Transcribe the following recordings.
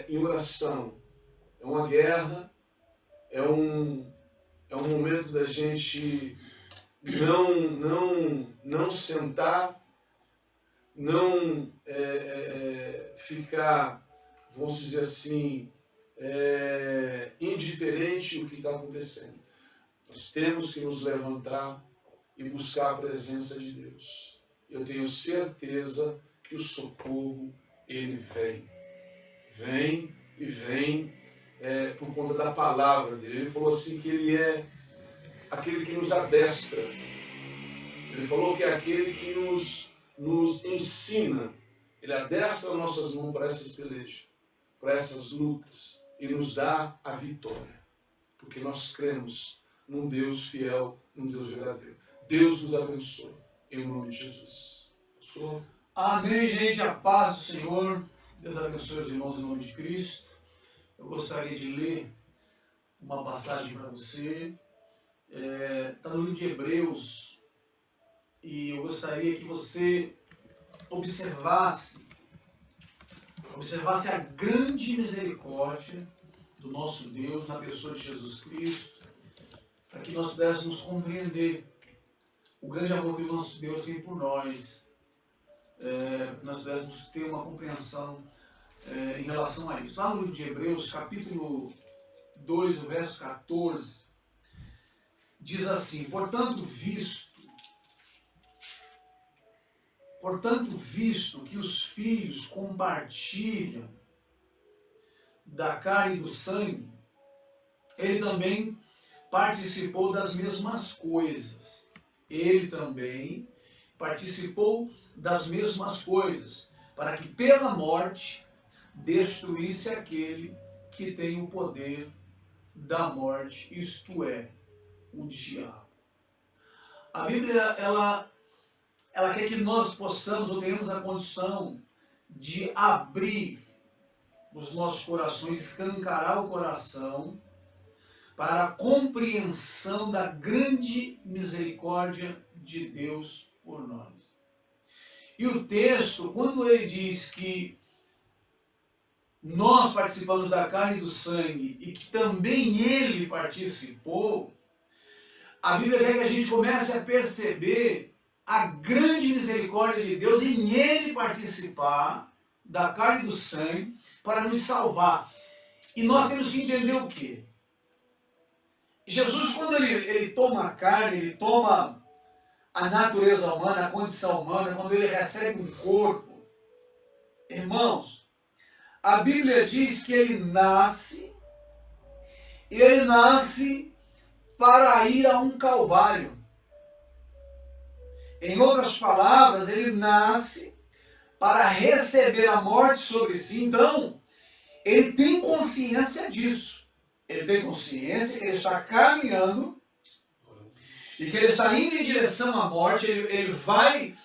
em oração. É uma guerra, é um momento da gente não sentar, não ficar, vamos dizer assim, indiferente ao que está acontecendo. Nós temos que nos levantar e buscar a presença de Deus. Eu tenho certeza que o socorro, ele vem. Vem e vem por conta da palavra dele. Ele falou assim que ele é aquele que nos adestra. Ele falou que é aquele que nos ensina. Ele adestra nossas mãos para essas pelejas, para essas lutas, e nos dá a vitória. Porque nós cremos num Deus fiel, num Deus verdadeiro. Deus nos abençoe, em nome de Jesus. Senhor. Amém, gente. A paz do Senhor. Deus abençoe os irmãos em nome de Cristo. Eu gostaria de ler uma passagem para você. Está no livro de Hebreus. E eu gostaria que você observasse a grande misericórdia do nosso Deus na pessoa de Jesus Cristo, para que nós pudéssemos compreender o grande amor que o nosso Deus tem por nós, nós pudéssemos ter uma compreensão em relação a isso. Lá no livro de Hebreus, capítulo 2, o verso 14, diz assim: Portanto, visto que os filhos compartilham da carne e do sangue, ele também participou das mesmas coisas. Para que pela morte destruísse aquele que tem o poder da morte, isto é, o diabo. A Bíblia, ela quer que nós possamos ou tenhamos a condição de abrir os nossos corações, escancarar o coração para a compreensão da grande misericórdia de Deus por nós. E o texto, quando ele diz que nós participamos da carne e do sangue e que também ele participou, a Bíblia quer que a gente comece a perceber a grande misericórdia de Deus em ele participar da carne e do sangue para nos salvar. E nós temos que entender o quê? Jesus, quando ele toma a carne, ele toma a natureza humana, a condição humana, quando ele recebe um corpo, irmãos, a Bíblia diz que ele nasce para ir a um calvário. Em outras palavras, ele nasce para receber a morte sobre si. Então, ele tem consciência disso. Ele tem consciência que ele está caminhando e que ele está indo em direção à morte. Ele vai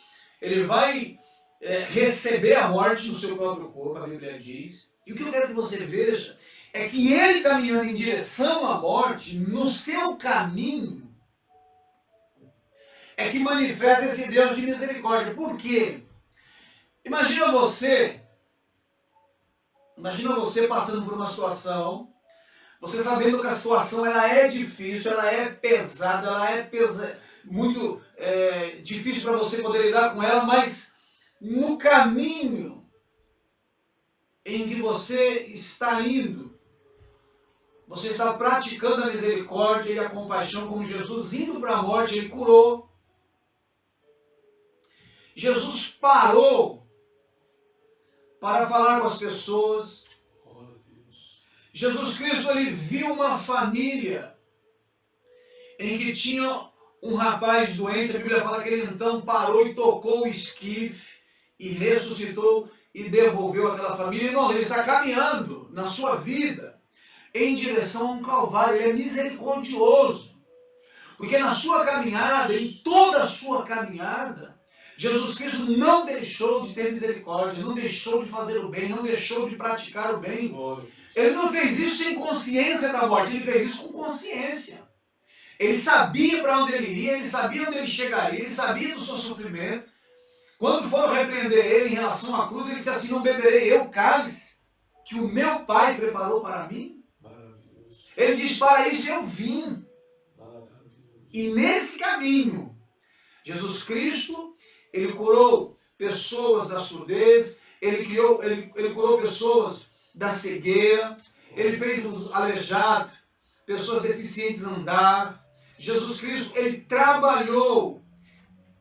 receber a morte no seu próprio corpo, a Bíblia diz. E o que eu quero que você veja é que ele caminhando em direção à morte, no seu caminho, é que manifesta esse Deus de misericórdia. Por quê? Imagina você passando por uma situação, você sabendo que a situação ela é difícil, ela é pesada, muito difícil para você poder lidar com ela, mas no caminho em que você está indo, você está praticando a misericórdia e a compaixão, como Jesus indo para a morte, ele curou. Jesus parou para falar com as pessoas. Jesus Cristo, ele viu uma família em que tinha um rapaz doente. A Bíblia fala que ele então parou e tocou o esquife e ressuscitou e devolveu aquela família. Irmãos, ele está caminhando na sua vida em direção a um calvário. Ele é misericordioso, porque na sua caminhada, em toda a sua caminhada, Jesus Cristo não deixou de ter misericórdia, não deixou de fazer o bem, não deixou de praticar o bem. Ele não fez isso sem consciência da morte, ele fez isso com consciência. Ele sabia para onde ele iria, ele sabia onde ele chegaria, ele sabia do seu sofrimento. Quando foram repreender ele em relação à cruz, ele disse assim: não beberei eu o cálice que o meu Pai preparou para mim? Maravilhoso. Ele diz, para isso eu vim. Maravilhoso. E nesse caminho, Jesus Cristo, ele curou pessoas da surdez, ele curou pessoas da cegueira, ele fez os aleijados, pessoas deficientes andar. Jesus Cristo, ele trabalhou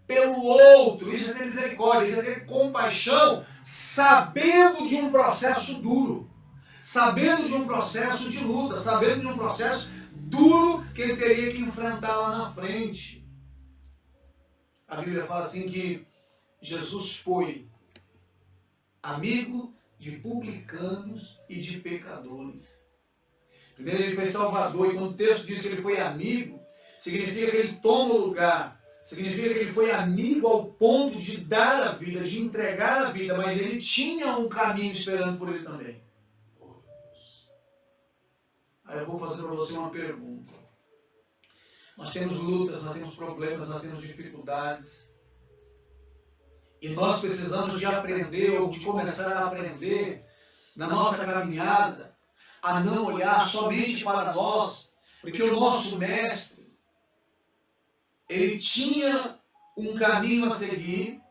pelo outro, isso é ter misericórdia, isso é ter compaixão, sabendo de um processo duro, sabendo de um processo de luta, sabendo de um processo duro que ele teria que enfrentar lá na frente. A Bíblia fala assim que Jesus foi amigo de publicanos e de pecadores. Primeiro ele foi salvador, e quando o texto diz que ele foi amigo, significa que ele toma o lugar, significa que ele foi amigo ao ponto de dar a vida, de entregar a vida, mas ele tinha um caminho esperando por ele também. Aí eu vou fazer para você uma pergunta. Nós temos lutas, nós temos problemas, nós temos dificuldades. E nós precisamos de aprender, ou de começar a aprender, na nossa caminhada, a não olhar somente para nós, porque o nosso mestre, ele tinha um caminho a seguir,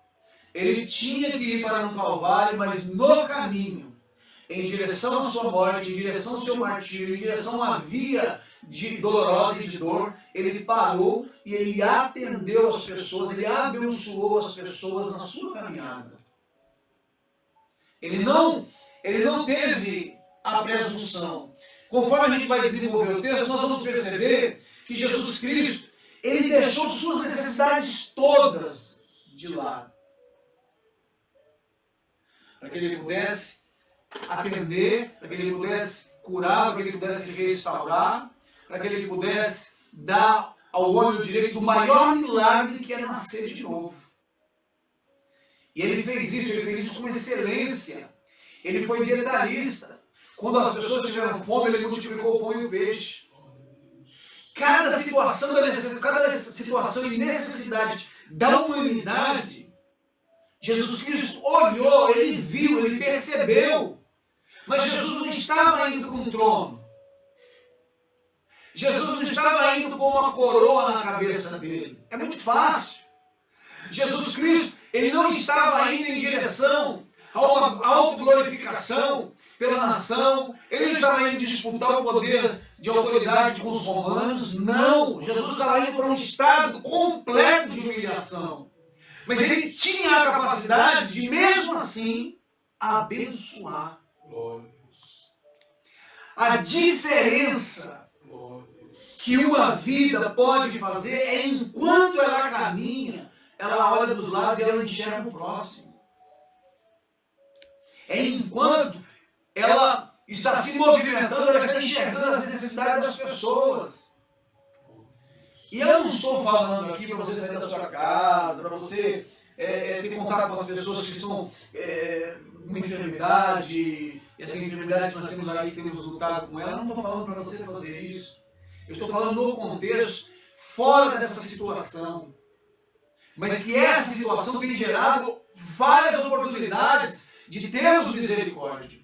ele tinha que ir para um calvário, mas no caminho, em direção à sua morte, em direção ao seu martírio, em direção à via dolorosa e de dor, ele parou e ele atendeu as pessoas, ele abençoou as pessoas na sua caminhada. Ele não teve a presunção. Conforme a gente vai desenvolver o texto, nós vamos perceber que Jesus Cristo, ele deixou suas necessidades todas de lado, para que ele pudesse atender, para que ele pudesse curar, para que ele pudesse restaurar, para que ele pudesse dar ao homem o direito do maior milagre, que é nascer de novo. E ele fez isso com excelência. Ele foi detalhista. Quando as pessoas tiveram fome, ele multiplicou o pão e o peixe. Cada situação e necessidade da humanidade, Jesus Cristo olhou, ele viu, ele percebeu. Mas Jesus não estava indo para um trono. Jesus não estava indo pôr uma coroa na cabeça dele. É muito fácil. Jesus Cristo, ele não estava indo em direção a uma autoglorificação pela nação. Ele não estava indo disputar o poder de autoridade com os romanos. Não. Jesus estava indo para um estado completo de humilhação. Mas ele tinha a capacidade de, mesmo assim, abençoar. A diferença que uma vida pode fazer é, enquanto ela caminha, ela olha dos lados e ela enxerga o próximo. É enquanto ela está se movimentando, ela está enxergando as necessidades das pessoas. E eu não estou falando aqui para você sair da sua casa, para você ter contato com as pessoas que estão com uma enfermidade, e essa enfermidade que nós temos aí, que temos lutado com ela. Eu não estou falando para você fazer isso. Eu estou falando no contexto, fora dessa situação. Mas que essa situação tem gerado várias oportunidades de termos misericórdia.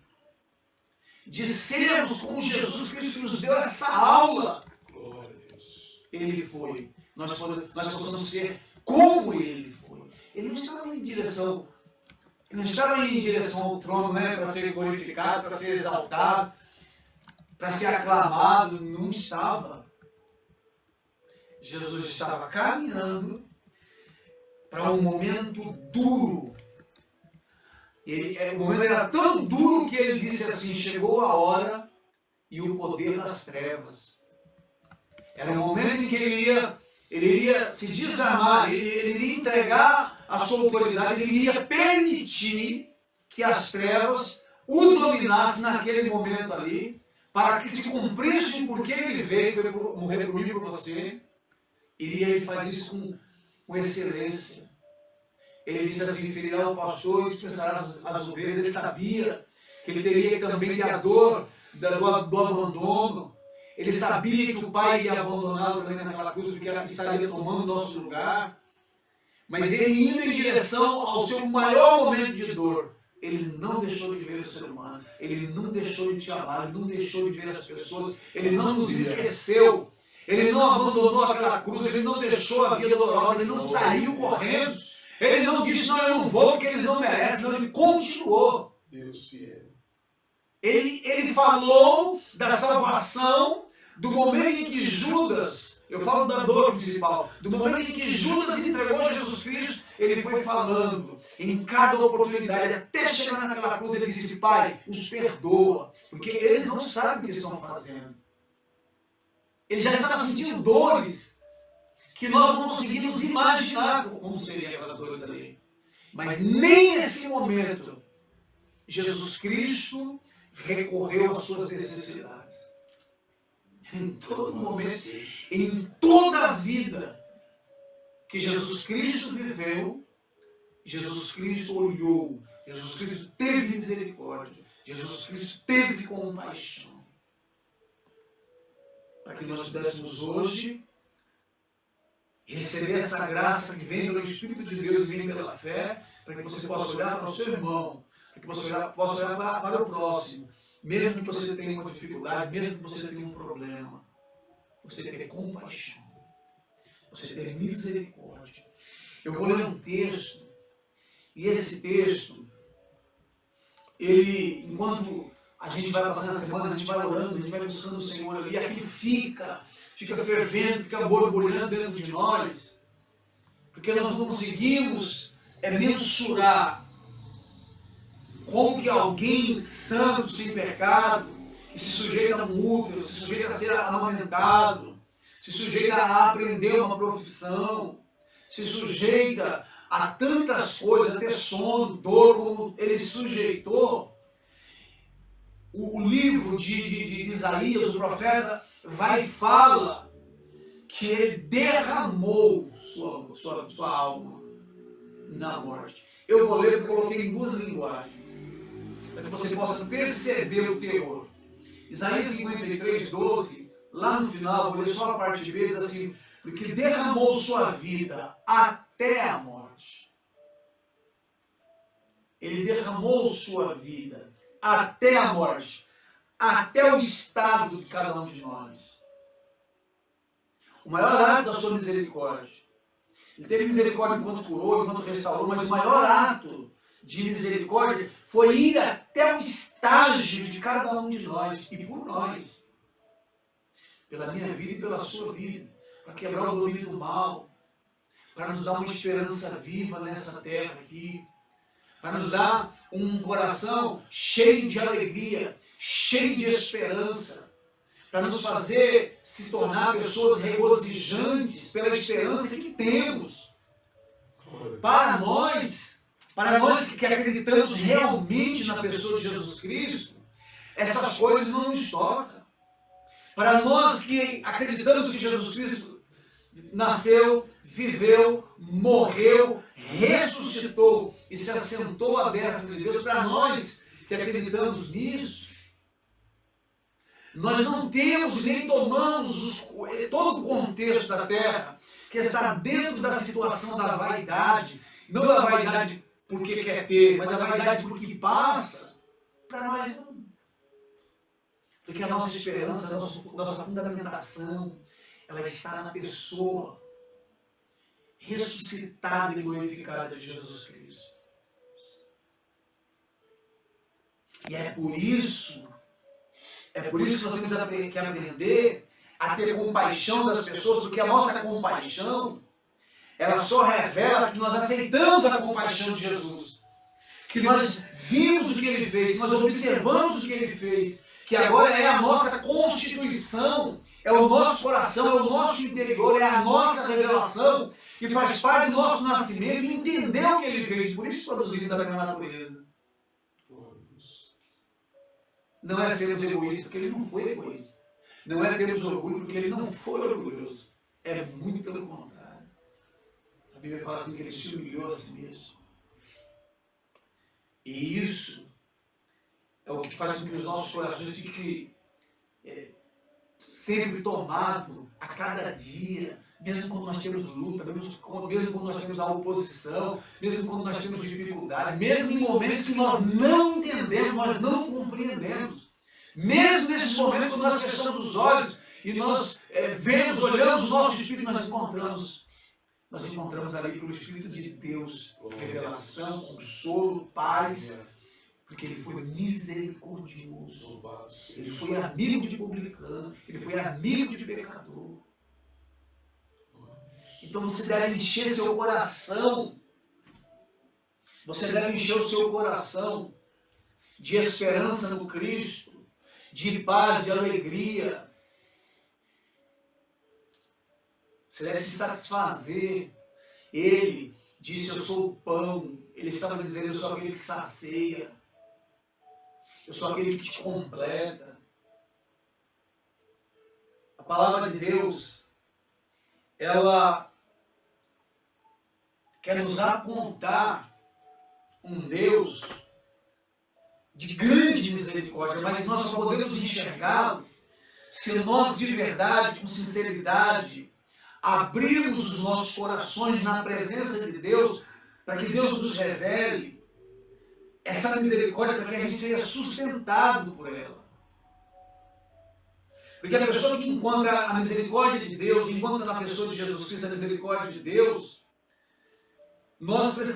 De sermos como Jesus Cristo, que nos deu essa aula. Ele foi. Nós possamos ser como ele foi. Ele não estava em direção, ao trono, né, para ser glorificado, para ser exaltado, para ser aclamado. Não estava. Jesus estava caminhando para um momento duro. O momento era tão duro que ele disse assim: chegou a hora e o poder das trevas. Era um momento em que ele iria se desarmar, ele iria entregar a sua autoridade, ele iria permitir que as trevas o dominassem naquele momento ali, para que se cumprisse o porquê ele veio, foi morrer por mim e por você. E ele faz isso com excelência. Ele disse assim: ferirá o pastor e dispensará as ovelhas. Ele sabia que ele teria também ter a dor do abandono. Ele sabia que o Pai iria abandoná-lo também naquela cruz, porque estaria tomando o nosso lugar. Mas ele indo em direção ao seu maior momento de dor, Ele não deixou de ver o ser humano, Ele não deixou de te amar, Ele não deixou de ver as pessoas, Ele não nos esqueceu, Ele não abandonou aquela cruz, Ele não deixou a via dolorosa, Ele não saiu correndo, Ele não disse, não, eu não vou porque eles não merecem, não, Ele continuou. Deus fiel. Ele falou da salvação do momento em que Judas, eu falo da dor principal, do momento em que Judas entregou Jesus Cristo, ele foi falando em cada oportunidade, até chegar naquela cruz, ele disse, Pai, os perdoa, porque eles não sabem o que estão fazendo. Ele já estava sentindo dores que nós não conseguimos imaginar como seriam aquelas dores ali. Mas nem nesse momento, Jesus Cristo recorreu às suas necessidades. Em todo momento, em toda a vida que Jesus Cristo viveu, Jesus Cristo olhou, Jesus Cristo teve misericórdia, Jesus Cristo teve compaixão. Para que nós pudéssemos hoje receber essa graça que vem pelo Espírito de Deus e vem pela fé, para que você possa olhar para o seu irmão, para que você possa olhar para o próximo, mesmo que você tenha uma dificuldade, mesmo que você tenha um problema, você ter compaixão, você ter misericórdia. Eu vou ler um texto, e esse texto, ele, enquanto a gente vai passando a semana, a gente vai orando, a gente vai buscando o Senhor ali, aquilo fica fervendo, fica borbulhando dentro de nós, porque nós não conseguimos mensurar como que alguém santo, sem pecado, que se sujeita a útero, se sujeita a ser amamentado, se sujeita a aprender uma profissão, se sujeita a tantas coisas, até sono, dor, como ele sujeitou. O livro de Isaías, o profeta, vai e fala que ele derramou sua alma na morte. Eu vou ler porque eu coloquei em duas linguagens, para que você possa perceber o teor. Isaías 53, 12, lá no final, vou ler só a parte B, diz assim, porque derramou sua vida até a morte. Ele derramou sua vida até a morte, até o estado de cada um de nós. O maior ato da sua misericórdia. Ele teve misericórdia enquanto curou, enquanto restaurou, mas o maior ato de misericórdia foi ir até o estágio de cada um de nós e por nós. Pela minha vida e pela sua vida. Para quebrar o domínio do mal. Para nos dar uma esperança viva nessa terra aqui. Para nos dar um coração cheio de alegria, cheio de esperança. Para nos fazer se tornar pessoas regozijantes pela esperança que temos. Para nós que acreditamos realmente na pessoa de Jesus Cristo, essas coisas não nos tocam. Para nós que acreditamos que Jesus Cristo nasceu, viveu, morreu, ressuscitou e se assentou à destra de Deus, para nós que acreditamos nisso, nós não temos nem tomamos todo o contexto da terra que está dentro da situação da vaidade, não da vaidade porque quer ter, mas da vaidade porque passa, para nós não. Porque a nossa esperança, a nossa fundamentação, ela está na pessoa ressuscitada e glorificada de Jesus Cristo. E é por isso que nós temos que aprender a ter compaixão das pessoas, porque a nossa compaixão, ela só revela que nós aceitamos a compaixão de Jesus, que nós vimos o que Ele fez, que nós observamos o que Ele fez, que agora é a nossa constituição, é o nosso coração, é o nosso interior, é a nossa revelação, que faz parte do nosso nascimento, e entender o que Ele fez, por isso produzimos a mesma natureza. Não é sermos egoístas, porque Ele não foi egoísta. Não é termos orgulho, porque Ele não foi orgulhoso. É muito pelo contrário. A Bíblia fala assim que Ele se humilhou a si mesmo. E isso é o que faz com que os nossos corações fiquem sempre tomados a cada dia mesmo quando nós temos luta, mesmo quando nós temos a oposição, mesmo quando nós temos dificuldade, mesmo em momentos que nós não entendemos, nós não compreendemos, mesmo nesses momentos quando nós fechamos os olhos e nós vemos, olhamos o nosso Espírito, nós encontramos ali pelo Espírito de Deus revelação, consolo, paz, porque Ele foi misericordioso, Ele foi amigo de publicano, Ele foi amigo de pecador. Então você deve encher seu coração, você deve encher o seu coração de esperança no Cristo, de paz, de alegria. Você deve se satisfazer. Ele disse, eu sou o pão. Ele estava dizendo, eu sou aquele que sacia. Eu sou aquele que te completa. A palavra de Deus, ela quer nos apontar um Deus de grande misericórdia, mas nós só podemos enxergá-lo se nós de verdade, com sinceridade, abrirmos os nossos corações na presença de Deus, para que Deus nos revele essa misericórdia, para que a gente seja sustentado por ela. Porque a pessoa que encontra a misericórdia de Deus, encontra na pessoa de Jesus Cristo a misericórdia de Deus,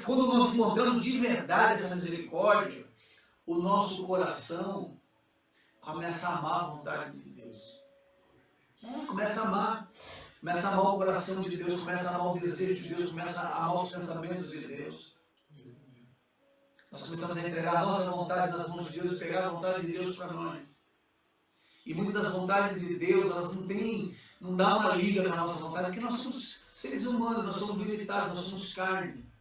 quando nós encontramos de verdade essa misericórdia, o nosso coração começa a amar a vontade de Deus. Começa a amar o coração de Deus, começa a amar o desejo de Deus, começa a amar os pensamentos de Deus. Nós começamos a entregar a nossa vontade nas mãos de Deus e pegar a vontade de Deus para nós. E muitas das vontades de Deus, elas não dá uma liga com a nossa vontade, porque nós somos seres humanos, nós somos limitados, nós somos carne.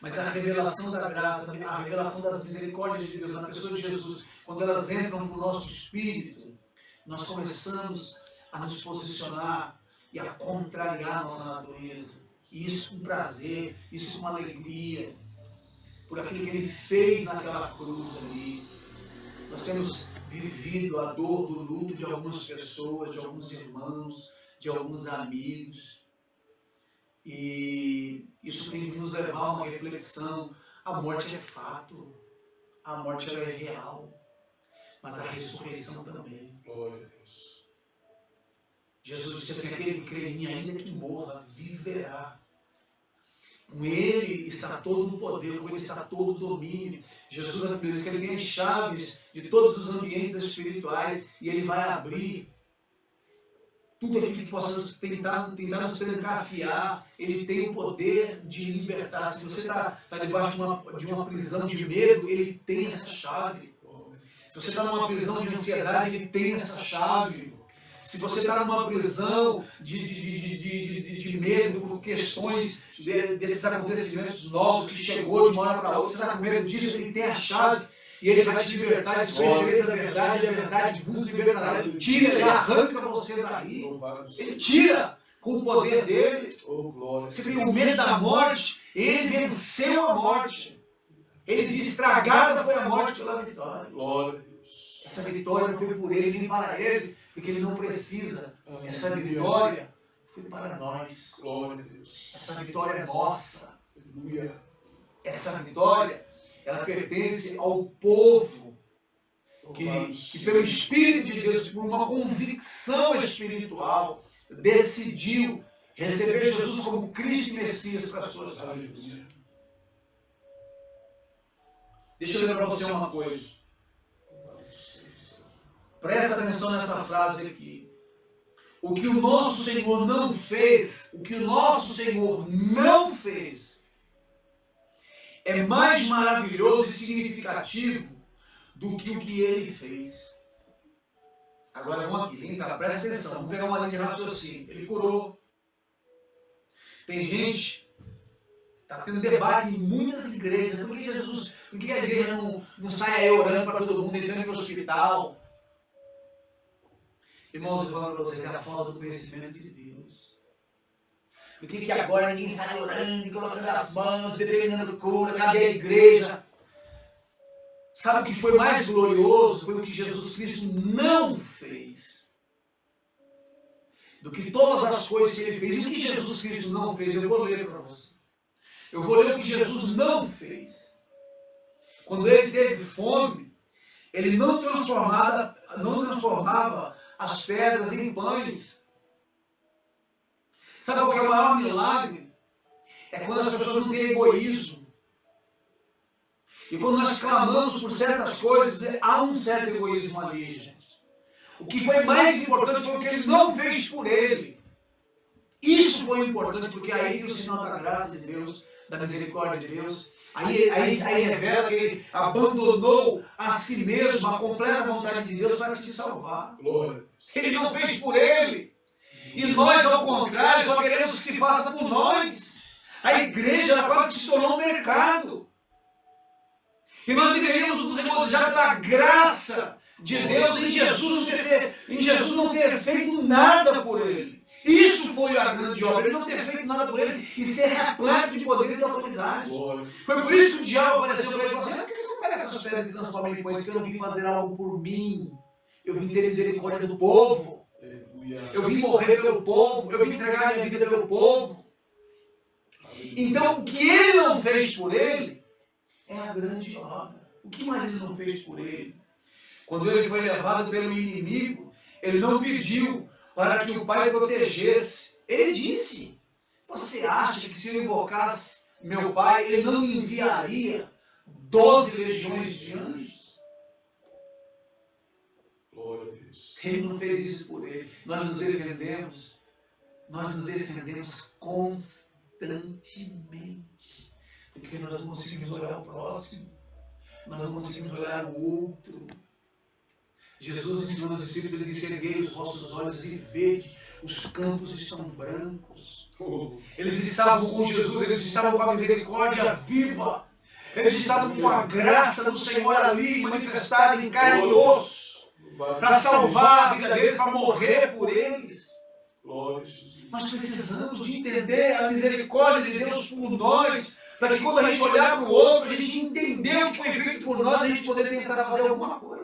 Mas a revelação da graça, a revelação das misericórdias de Deus na pessoa de Jesus, quando elas entram no nosso espírito, nós começamos a nos posicionar e a contrariar a nossa natureza. E isso com prazer, isso com alegria, por aquilo que Ele fez naquela cruz ali. Nós temos vivido a dor do luto de algumas pessoas, de alguns irmãos, de alguns amigos. E isso tem que nos levar a uma reflexão. A morte é fato, a morte ela é real, mas a ressurreição também. Glória a Deus. Jesus disse assim, aquele que crê em mim, ainda que morra, viverá. Com Ele está todo o poder, com Ele está todo o domínio. Jesus diz que Ele tem as chaves de todos os ambientes espirituais e Ele vai abrir tudo aquilo que possa tentar nos trancafiar. Ele tem o poder de libertar. Se você está debaixo de uma prisão de medo, Ele tem essa chave. Se você está numa prisão de ansiedade, Ele tem essa chave. Se você está numa prisão de medo por questões desses acontecimentos novos que chegou de uma hora para outra, você está com medo disso, Ele tem a chave e Ele vai te libertar. Desconhecereis a verdade vos libertará. Ele tira, Ele arranca você daí. Ele tira com o poder dEle. Você tem o medo da morte, Ele venceu a morte. Ele disse, tragada foi a morte pela vitória. Glória a Deus. Essa vitória não foi por Ele, nem para Ele, porque Ele não precisa. Essa vitória foi para nós. Glória a Deus. Essa vitória é nossa. Aleluia. Essa vitória, ela pertence ao povo que pelo Espírito de Deus, por uma convicção espiritual, decidiu receber Jesus como Cristo e Messias para as suas vidas. Deixa eu lembrar para você uma coisa. Presta atenção nessa frase aqui. O que o nosso Senhor não fez, é mais maravilhoso e significativo do que o que Ele fez. Agora vamos aqui, presta atenção, vamos pegar uma linha de raciocínio. Ele curou. Tem gente, está tendo debate em muitas igrejas, por que a igreja não sai aí orando para todo mundo, entrando no hospital? Irmãos, eu falo para vocês, é a falta do conhecimento de Deus. Por que agora ninguém sai orando, colocando as mãos, determinando cura? Cadê a igreja? Sabe o que foi mais glorioso? Foi o que Jesus Cristo não fez. do que todas as coisas que ele fez. E o que Jesus Cristo não fez? Eu vou ler para você. Eu vou ler o que Jesus não fez. Quando ele teve fome, ele não transformava as pedras em pães. Sabe qual que é o maior milagre? É quando as pessoas não têm egoísmo. E quando nós clamamos por certas coisas, há um certo egoísmo ali, gente. O que foi mais importante foi o que ele não fez por ele. Isso foi importante, porque aí que o sinal da graça de Deus, da misericórdia de Deus, aí revela que ele abandonou a si mesmo, a completa vontade de Deus para te salvar. Glória. Ele não fez por ele. E nós, ao contrário, só queremos que se faça por nós. A igreja ela quase que se tornou um mercado. E nós deveríamos nos regozijar pela graça de Deus em Jesus não ter feito nada por ele. Isso foi a grande obra, ele não ter feito nada por ele e ser repleto de poder e de autoridade. Foi por isso que o diabo apareceu para ele e falou assim: por que você não pega essas pedras e transforma em pães? Porque eu não vim fazer algo por mim. Eu vim ter misericórdia do povo. Eu vim morrer pelo povo. Eu vim entregar a minha vida pelo povo. Então, o que ele não fez por ele é a grande obra. O que mais ele não fez por ele? Quando ele foi levado pelo inimigo, ele não pediu para que o Pai protegesse. Ele disse: você acha que se eu invocasse meu Pai, ele não me enviaria 12 legiões de anjos? Glória a Deus. Ele não fez isso por ele. Nós nos defendemos constantemente, porque nós não conseguimos olhar o próximo, nós não conseguimos olhar o outro. Jesus ensinou aos discípulos, ele disse: erguei os vossos olhos e vede, os campos estão brancos. Eles estavam com Jesus, eles estavam com a misericórdia viva, eles estavam com a graça do Senhor ali, manifestada em carne e osso, para salvar a vida deles, para morrer por eles. Glória a Jesus. Nós precisamos de entender a misericórdia de Deus por nós, para que quando a gente olhar para o outro, a gente entender o que foi feito por nós, a gente poder tentar fazer alguma coisa.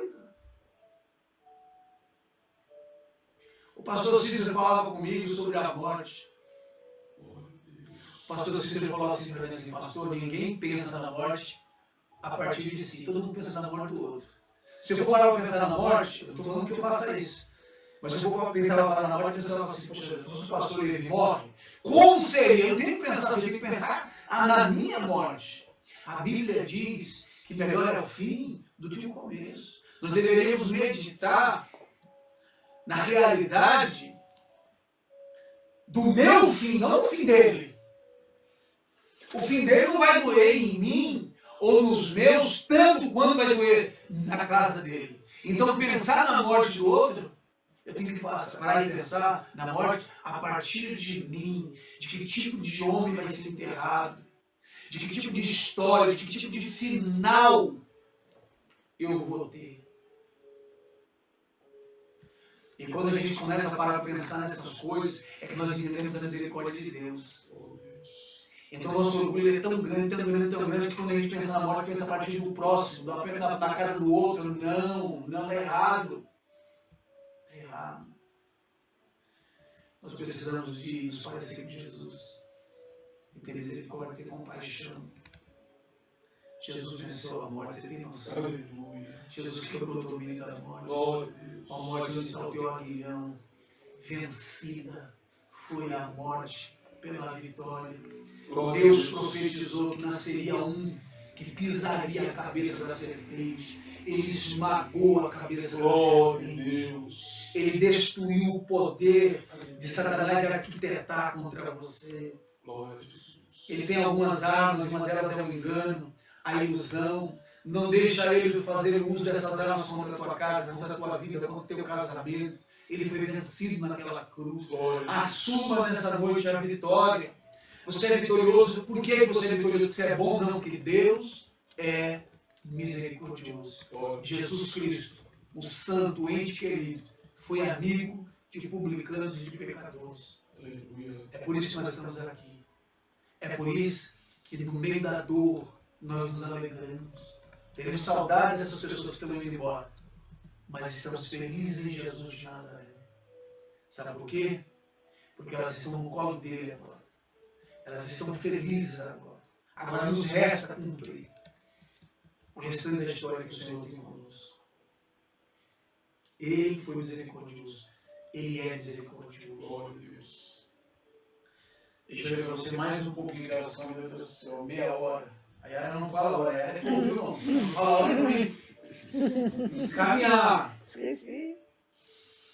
O pastor Cícero falava comigo sobre a morte. O pastor Cícero falou assim para mim assim: pastor, ninguém pensa na morte a partir de si. Todo mundo pensa na morte do outro. Se eu for parar para pensar na morte, eu estou falando que eu faça isso. Mas se eu for pensar na morte, eu pensava assim: poxa, se o pastor Levi morre, como seria? Eu não tenho que pensar, eu tenho que pensar na minha morte. A Bíblia diz que melhor é o fim do que o começo. Nós deveríamos meditar na realidade do meu fim, não do fim dele. O fim dele não vai doer em mim ou nos meus tanto quanto vai doer na casa dele. Então, pensar na morte do outro, eu tenho que parar e pensar na morte a partir de mim, de que tipo de homem vai ser enterrado, de que tipo de história, de que tipo de final eu vou ter. E quando a gente começa a parar para pensar nessas coisas, é que nós entendemos a misericórdia de Deus. Então o nosso orgulho é tão grande, que quando a gente pensa na morte, pensa a partir do próximo, da casa do outro. Não, está errado. Está errado. Nós precisamos de nos parecer com Jesus. E ter misericórdia, ter compaixão. Jesus venceu a morte, você tem noção? Aleluia. Jesus quebrou o domínio da morte. Glória a Deus. A morte onde está o teu aguilhão. Vencida foi a morte pela vitória. Glória Deus a Deus. profetizou que nasceria um que pisaria a cabeça da serpente. Ele esmagou a cabeça da Glória a serpente. Deus. Ele destruiu o poder de Satanás de arquitetar contra você. Glória a Jesus. Ele tem algumas armas, uma delas é o engano, a ilusão. Não deixa ele fazer uso dessas armas contra a tua casa, contra a tua vida, contra o teu casamento. Ele foi vencido naquela cruz. Assuma nessa noite a vitória. Você é vitorioso. Por que você é vitorioso? Porque você é bom? Não, porque Deus é misericordioso. Jesus Cristo, o santo, o ente querido, foi amigo de publicanos e de pecadores. Aleluia. É por isso que nós estamos aqui. É por isso que no meio da dor nós nos alegramos. Teremos saudade dessas pessoas que estão indo embora. Mas estamos felizes em Jesus de Nazaré. Sabe por quê? Porque elas estão no colo dele agora. Elas estão felizes agora. Agora nos resta cumprir o restante da história que o Senhor tem conosco. Ele foi misericordioso. Ele é misericordioso. Glória a Deus. Deixa eu ver para você mais um pouquinho de oração, meu Deus do céu, meia hora. A Yara não fala a hora, a Yara é que ouviu, não fala a hora comigo. Caminhar.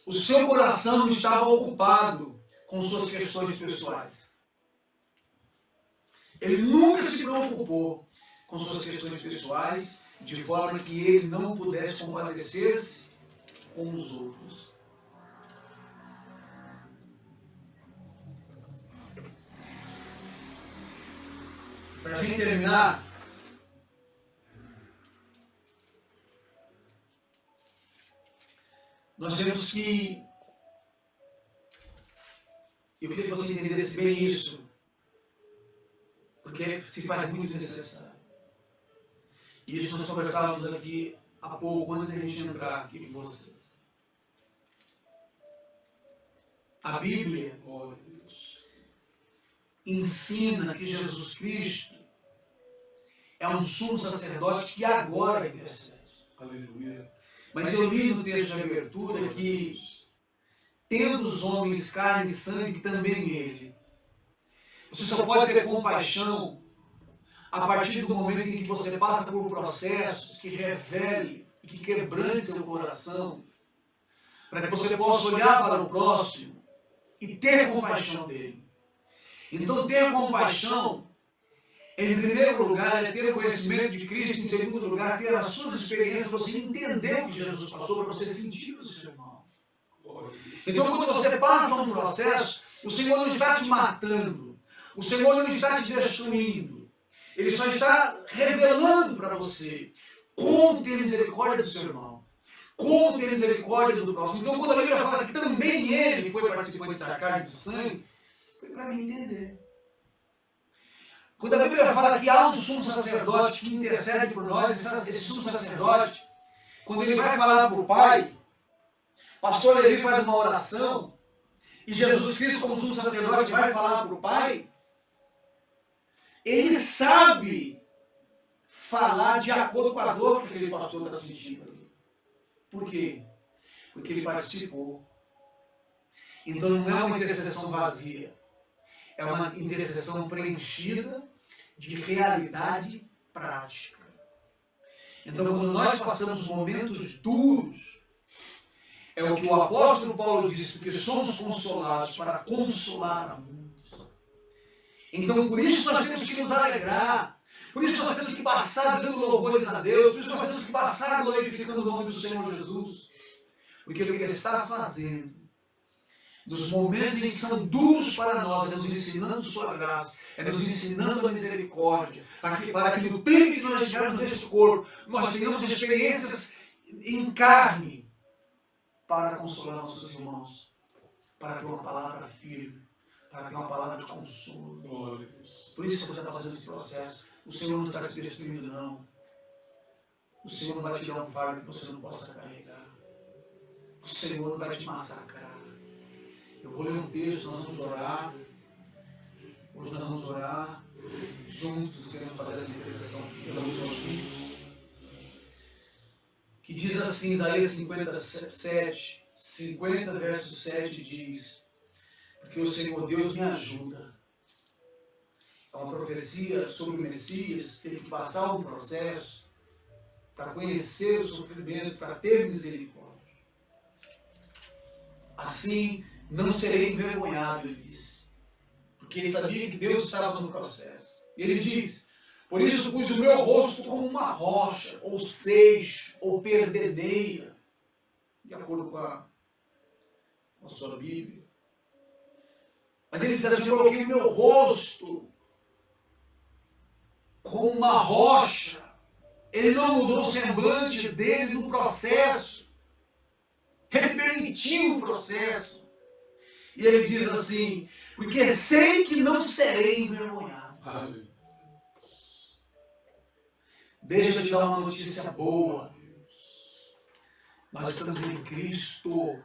O seu coração não estava ocupado com suas questões pessoais. Ele nunca se preocupou com suas questões pessoais, de forma que ele não pudesse compadecer-se com os outros. Para a gente terminar, nós temos que... Eu queria que você entendesse bem isso, porque se faz muito necessário. E isso nós conversávamos aqui há pouco, antes de a gente entrar aqui com vocês. A Bíblia, Glória a Deus, ensina que Jesus Cristo é um sumo sacerdote que agora intercede. aleluia. Mas eu li no texto de abertura que, tendo os homens carne e sangue, também ele. Você só pode ter compaixão a partir do momento em que você passa por processos que revele e que quebrante seu coração, para que você possa olhar para o próximo e ter compaixão dele. Então, ter compaixão, em primeiro lugar, é ter o conhecimento de Cristo, em segundo lugar, ter as suas experiências, para você entender o que Jesus passou, para você sentir o seu irmão. Então, quando você passa um processo, o Senhor não está te matando, o Senhor não está te destruindo, Ele só está revelando para você como ter misericórdia do seu irmão, como ter misericórdia do próximo. Então, quando a Bíblia fala que também ele foi participante da carne e do sangue, foi para mim entender. Quando a Bíblia fala que há um sumo sacerdote que intercede por nós, esse sumo sacerdote, quando ele vai falar para o Pai, pastor Levi faz uma oração, e Jesus Cristo, como sumo sacerdote, vai falar para o Pai, ele sabe falar de acordo com a dor que aquele pastor está sentindo ali. Por quê? Porque ele participou. Então não é uma intercessão vazia. É uma intercessão preenchida de realidade prática. Então, quando nós passamos momentos duros, é o que o apóstolo Paulo disse, porque somos consolados para consolar a muitos. Então, por isso nós temos que nos alegrar, por isso nós temos que passar dando louvores a Deus, por isso nós temos que passar glorificando o nome do Senhor Jesus, porque o que Ele está fazendo, nos momentos em que são duros para nós, é nos ensinando sua graça, é nos ensinando a misericórdia, para que no tempo que nós estivermos neste corpo, nós tenhamos experiências em carne, para consolar nossos irmãos, para ter uma palavra firme, para ter uma palavra de consolo. Glória a Deus. Por isso que você está fazendo esse processo. O Senhor não está te destruindo, não. O Senhor não vai te dar um fardo que você não possa carregar. O Senhor não vai te massacrar. Eu vou ler um texto, nós vamos orar. Hoje nós vamos orar juntos, queremos fazer essa intercessão pelos nossos filhos. Que diz assim, Isaías 50, verso 7 diz: porque o Senhor Deus me ajuda. É uma profecia sobre o Messias, ter que passar um processo para conhecer o sofrimento, para ter misericórdia. Assim, não serei envergonhado, ele disse. Porque ele sabia que Deus estava no processo. E ele diz: por isso pus o meu rosto como uma rocha, ou seixo, ou perdedeira, de acordo com a sua Bíblia. Mas ele diz assim: eu coloquei o meu rosto como uma rocha. Ele não mudou o semblante dele no processo. Ele permitiu o processo. E ele diz assim: porque sei que não serei envergonhado. Aleluia. Deixa eu te dar uma notícia boa. Nós estamos em Cristo.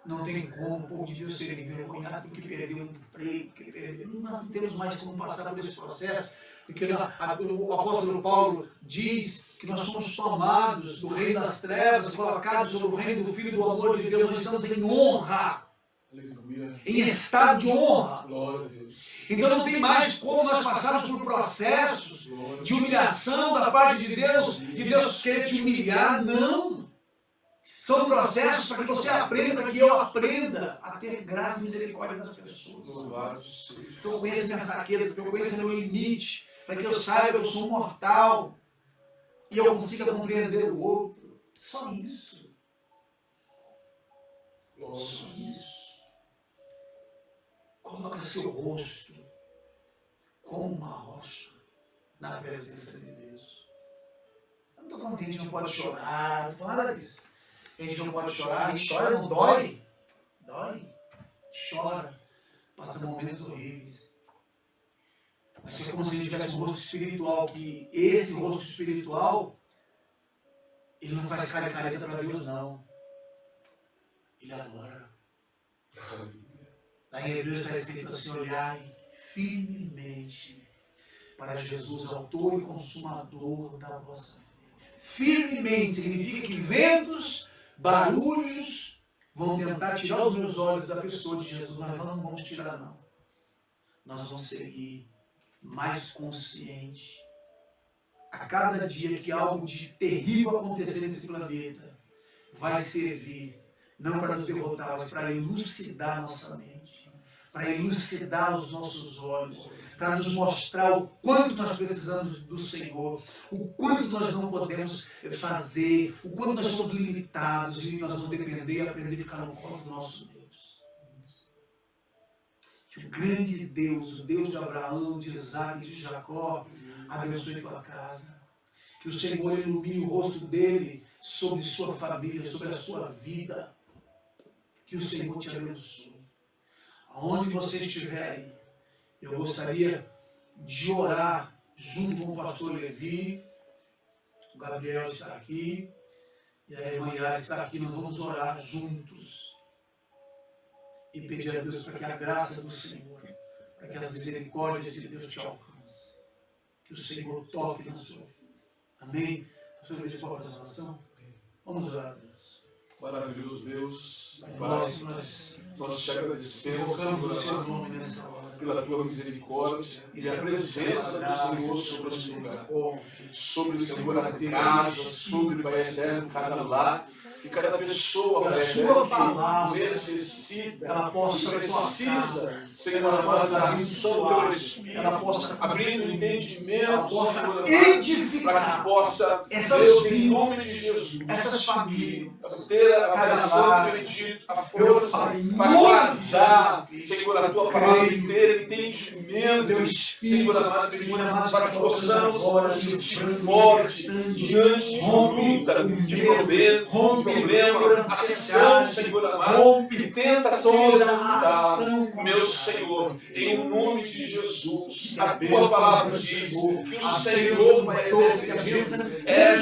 Não tem como o povo de Deus ser envergonhado porque perdeu um emprego, porque perdeu. Nós não temos mais como passar por esse processo, porque o apóstolo Paulo diz que nós somos tomados do reino das trevas, colocados sobre o reino do Filho do amor de Deus. Nós estamos em honra, Aleluia. em estado de honra. Glória a Deus. Então não tem mais como nós passarmos por processos de humilhação da parte de Deus querer te humilhar, não. São processos para que você aprenda, para que eu aprenda a ter graça e misericórdia das pessoas. Louvado seja. Para que eu conheça minha fraqueza, para que eu conheça meu limite, para que eu saiba que eu sou mortal e eu consiga compreender o outro. Só isso. Só isso. Coloca seu rosto como uma rocha na presença de Deus. Eu não estou falando que a gente não pode chorar, não estou falando nada disso. A gente não pode chorar, a gente chora, não dói? Dói. Chora. Passa momentos horríveis. Mas é como se a gente tivesse um rosto espiritual, que esse rosto espiritual, ele não faz cara e careta para Deus, não. Ele adora. Lá em Hebreus está escrito assim: olhai firmemente para Jesus, autor e consumador da vossa fé. Firmemente significa que ventos, barulhos vão tentar tirar os meus olhos da pessoa de Jesus, mas nós não vamos tirar, não. Nós vamos seguir mais consciente. A cada dia que algo de terrível acontecer nesse planeta, vai servir não para nos derrotar, mas para elucidar nossa mente, para elucidar os nossos olhos, para nos mostrar o quanto nós precisamos do Senhor, o quanto nós não podemos fazer, o quanto nós somos limitados e nós vamos depender e aprender a ficar no colo do nosso Deus. Que o grande Deus, o Deus de Abraão, de Isaac e de Jacó, abençoe tua casa. Que o Senhor ilumine o rosto dele sobre sua família, sobre a sua vida. Que o Senhor te abençoe. Aonde você estiver aí, eu gostaria de orar junto com o pastor Levi. O Gabriel está aqui e a irmã Yara está aqui. Nós vamos orar juntos e pedir a Deus para que a graça do Senhor, para que as misericórdias de Deus te alcancem. Que o Senhor toque na sua vida. Amém? Pastor Levi, pode fazer a oração? Vamos orar a Deus. Maravilhoso Deus. Nós te agradecemos, colocamos o seu nome nessa hora, pela tua misericórdia e a presença do Senhor sobre esse lugar. Sobre, Senhor, a casa, sobre, Pai eterno, cada lar, que cada pessoa, Pai eterno, que necessita, que precisa, Senhor, da missão do teu Espírito, abrindo o entendimento, Senhor, para que possa, Deus, em nome de Jesus, essas famílias, ter a avaliação do Espírito, a força para guardar, Senhor, a tua palavra inteira, entendimento, Senhor amado, para que possamos nos sentir forte diante de luta, de problema, ação, Senhor amado, que tenta ser levantada, meu Senhor, em nome de Jesus. A tua palavra diz que o Senhor, Pai eterno, é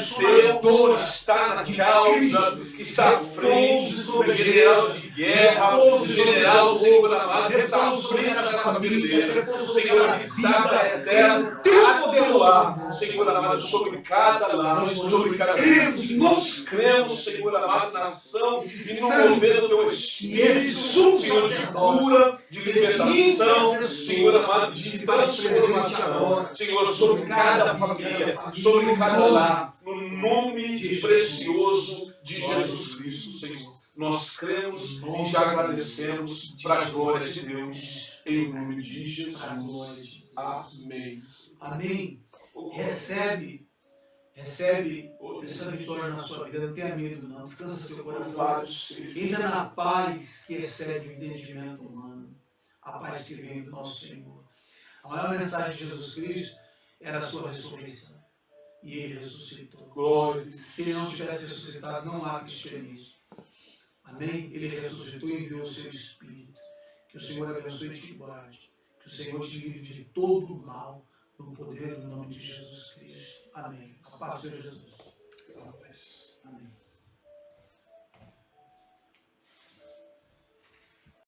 Deus, está na causa, que está à frente, o general de guerra, o general, Senhor amado, que está à frente da família, o Senhor que está, Pai eterno, a teu lado, Senhor amado, sobre cada lar, sobre cada vida. Nós cremos, Senhor amado, na ação e no mover do teu Espírito, Senhor, de cura, de libertação, Senhor amado, de transformação, Senhor, sobre cada família, sobre cada lar, no nome precioso de Jesus Cristo, Senhor. Nós cremos e já agradecemos para a glória de Deus, em nome de Jesus. Amém. Amém. Recebe essa vitória na sua vida. Não tenha medo, não. Descansa seu coração. Entra na paz que excede o entendimento humano. A paz que vem do nosso Senhor. A maior mensagem de Jesus Cristo era a sua ressurreição. E ele ressuscitou. Glória. Se ele não tivesse ressuscitado, não há cristianismo. Amém? Ele ressuscitou e enviou o seu Espírito. Que o Senhor abençoe e te guarde. Que o Senhor te livre de todo o mal, no poder do nome de Jesus Cristo. Amém. A paz de Jesus. Amém.